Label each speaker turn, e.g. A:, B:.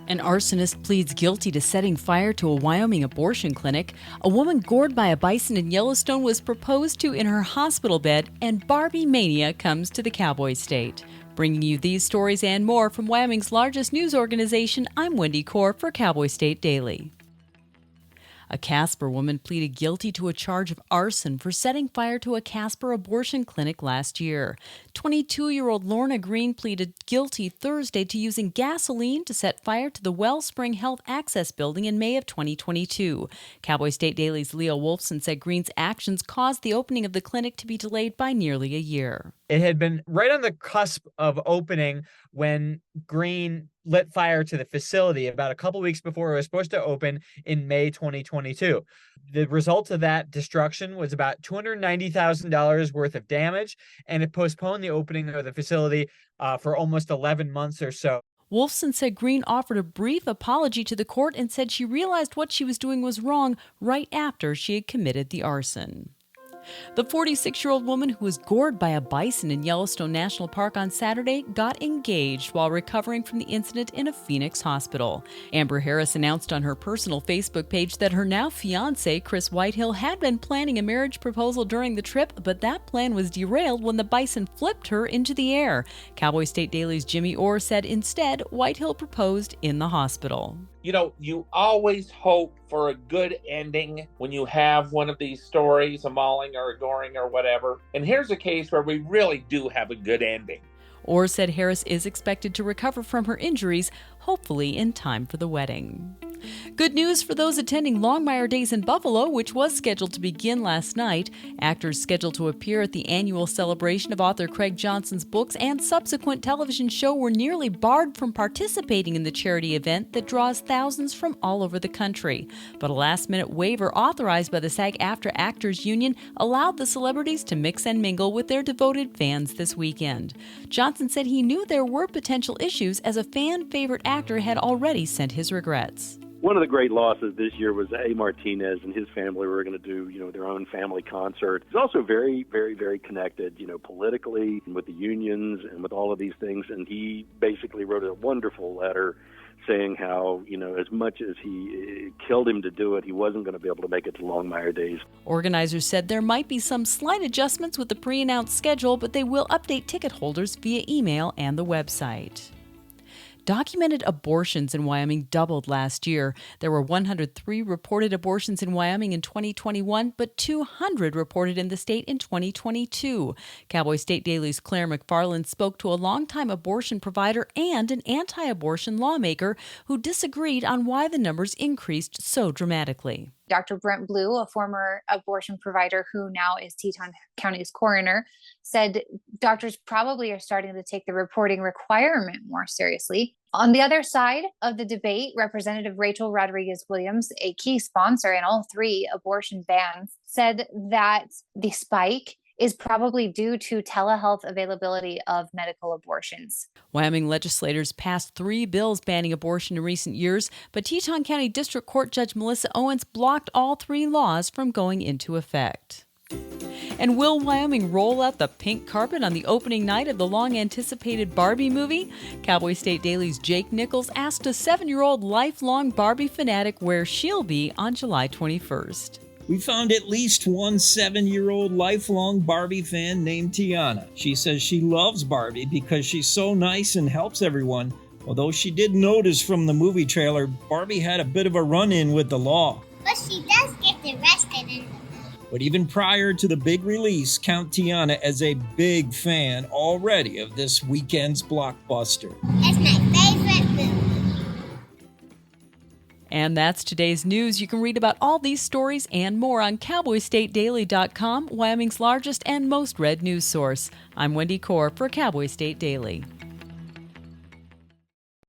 A: An arsonist pleads guilty to setting fire to a Wyoming abortion clinic. A woman gored by a bison in Yellowstone was proposed to in her hospital bed, and Barbie mania comes to the Cowboy state. Bringing you these stories and more from Wyoming's largest news organization, I'm Wendy Core for Cowboy State Daily. A Casper woman pleaded guilty to a charge of arson for setting fire to a Casper abortion clinic last year. 22-year-old Lorna Green pleaded guilty Thursday to using gasoline to set fire to the Wellspring Health Access Building in May of 2022. Cowboy State Daily's Leo Wolfson said Green's actions caused the opening of the clinic to be delayed by nearly a year.
B: It had been right on the cusp of opening when Green lit fire to the facility about a couple weeks before it was supposed to open in May 2022. The result of that destruction was about $290,000 worth of damage, and it postponed the opening of the facility for almost 11 months or so.
A: Wolfson said Green offered a brief apology to the court and said she realized what she was doing was wrong right after she had committed the arson. The 46-year-old woman who was gored by a bison in Yellowstone National Park on Saturday got engaged while recovering from the incident in a Phoenix hospital. Amber Harris announced on her personal Facebook page that her now fiancé, Chris Whitehill, had been planning a marriage proposal during the trip, but that plan was derailed when the bison flipped her into the air. Cowboy State Daily's Jimmy Orr said instead Whitehill proposed in the hospital.
C: You know, you always hope for a good ending when you have one of these stories, a mauling or a goring or whatever. And here's a case where we really do have a good ending.
A: Orr said Harris is expected to recover from her injuries, hopefully in time for the wedding. Good news for those attending Longmire Days in Buffalo, which was scheduled to begin last night. Actors scheduled to appear at the annual celebration of author Craig Johnson's books and subsequent television show were nearly barred from participating in the charity event that draws thousands from all over the country. But a last-minute waiver authorized by the SAG-AFTRA Actors Union allowed the celebrities to mix and mingle with their devoted fans this weekend. Johnson said he knew there were potential issues as a fan-favorite actor had already sent his regrets.
D: One of the great losses this year was A. Martinez and his family were going to do, their own family concert. He's also very, very, very connected, politically with the unions and with all of these things. And he basically wrote a wonderful letter saying how, as much as he killed him to do it, he wasn't going to be able to make it to Longmire Days.
A: Organizers said there might be some slight adjustments with the pre-announced schedule, but they will update ticket holders via email and the website. Documented abortions in Wyoming doubled last year. There were 103 reported abortions in Wyoming in 2021, but 200 reported in the state in 2022. Cowboy State Daily's Claire McFarland spoke to a longtime abortion provider and an anti-abortion lawmaker who disagreed on why the numbers increased so dramatically.
E: Dr. Brent Blue, a former abortion provider who now is Teton County's coroner, said doctors probably are starting to take the reporting requirement more seriously. On the other side of the debate, Representative Rachel Rodriguez-Williams, a key sponsor in all three abortion bans, said that the spike is probably due to telehealth availability of medical abortions.
A: Wyoming legislators passed 3 bills banning abortion in recent years, but Teton County District Court Judge Melissa Owens blocked all 3 laws from going into effect. And will Wyoming roll out the pink carpet on the opening night of the long-anticipated Barbie movie? Cowboy State Daily's Jake Nichols asked a 7-year-old lifelong Barbie fanatic where she'll be on July 21st.
F: We found at least one 7-year-old lifelong Barbie fan named Tiana. She says she loves Barbie because she's so nice and helps everyone, although she did notice from the movie trailer Barbie had a bit of a run-in with the law.
G: But she does get arrested in the movie.
F: But even prior to the big release, count Tiana as a big fan already of this weekend's blockbuster.
G: That's my favorite movie.
A: And that's today's news. You can read about all these stories and more on CowboyStateDaily.com, Wyoming's largest and most read news source. I'm Wendy Core for Cowboy State Daily.